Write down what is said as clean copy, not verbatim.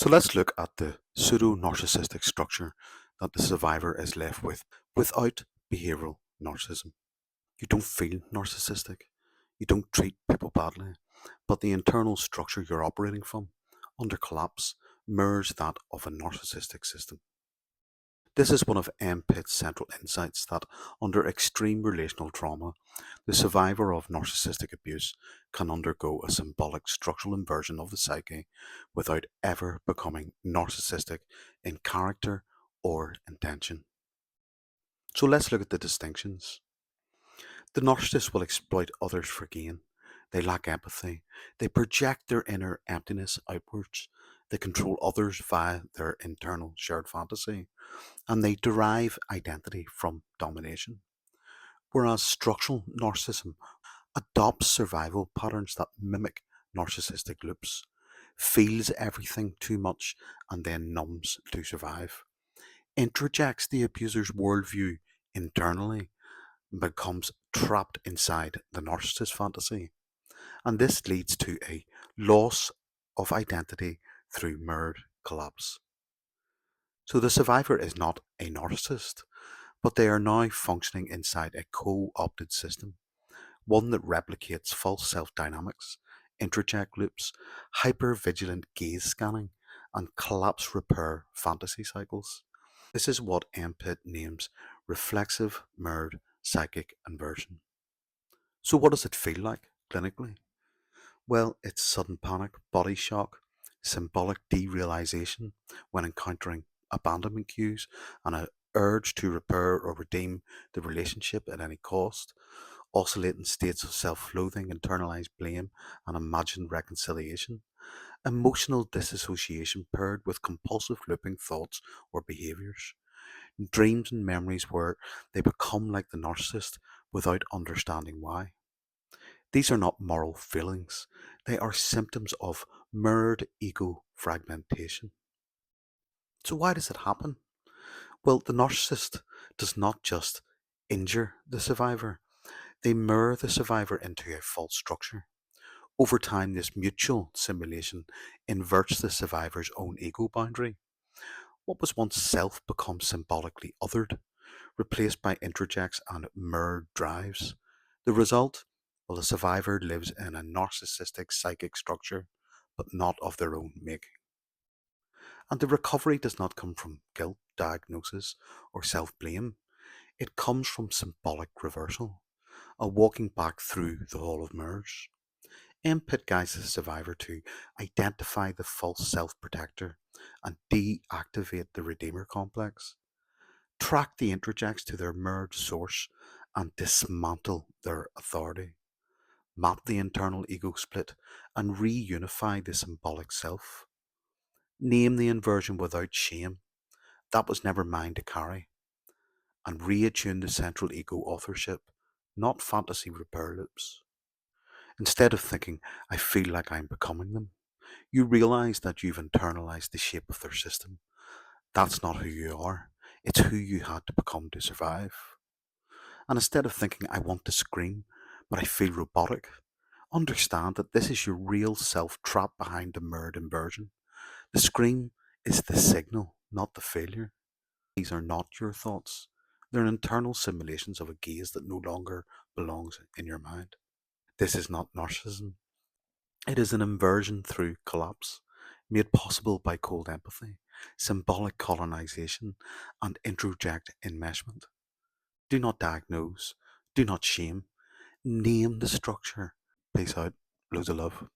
So let's look at the pseudo-narcissistic structure that the survivor is left with without behavioral narcissism. You don't feel narcissistic. You don't treat people badly, but the internal structure you're operating from, under collapse, mirrors that of a narcissistic system. This is one of M. Pitt's central insights that under extreme relational trauma, the survivor of narcissistic abuse can undergo a symbolic structural inversion of the psyche without ever becoming narcissistic in character or intention. So let's look at the distinctions. The narcissist will exploit others for gain. They lack empathy. They project their inner emptiness outwards. They control others via their internal shared fantasy. And they derive identity from domination. Whereas structural narcissism adopts survival patterns that mimic narcissistic loops, feels everything too much, and then numbs to survive, interjects the abuser's worldview internally, and becomes trapped inside the narcissist fantasy. And this leads to a loss of identity through mirrored collapse. So the survivor is not a narcissist, but they are now functioning inside a co-opted system, one that replicates false self-dynamics, interject loops, hyper-vigilant gaze scanning, and collapse repair fantasy cycles. This is what MPIT names reflexive mirrored psychic inversion. So what does it feel like clinically? Well, it's sudden panic, body shock, symbolic derealization when encountering abandonment cues, and an urge to repair or redeem the relationship at any cost, oscillating states of self-loathing, internalized blame, and imagined reconciliation, emotional disassociation paired with compulsive looping thoughts or behaviors, dreams and memories where they become like the narcissist without understanding why. These are not moral failings, they are symptoms of mirrored ego fragmentation. So, why does it happen? Well, the narcissist does not just injure the survivor, they mirror the survivor into a false structure. Over time, this mutual simulation inverts the survivor's own ego boundary. What was once self becomes symbolically othered, replaced by interjects and mirrored drives. The result? Well, the survivor lives in a narcissistic psychic structure, but not of their own making. And the recovery does not come from guilt, diagnosis, or self blame. It comes from symbolic reversal, a walking back through the hall of mirrors. Input guides the survivor to identify the false self protector and deactivate the redeemer complex, track the interjects to their mirrored source, and dismantle their authority, map the internal ego split, and reunify the symbolic self. Name the inversion without shame. That was never mine to carry. And reattune the central ego authorship, not fantasy repair loops. Instead of thinking, I feel like I'm becoming them, you realize that you've internalized the shape of their system. That's not who you are. It's who you had to become to survive. And instead of thinking, I want to scream, but I feel robotic, understand that this is your real self trapped behind the mirrored inversion. The scream is the signal, not the failure. These are not your thoughts. They're internal simulations of a gaze that no longer belongs in your mind. This is not narcissism. It is an inversion through collapse, made possible by cold empathy, symbolic colonization, and introject enmeshment. Do not diagnose. Do not shame. Name the structure. Peace out. Loads of love.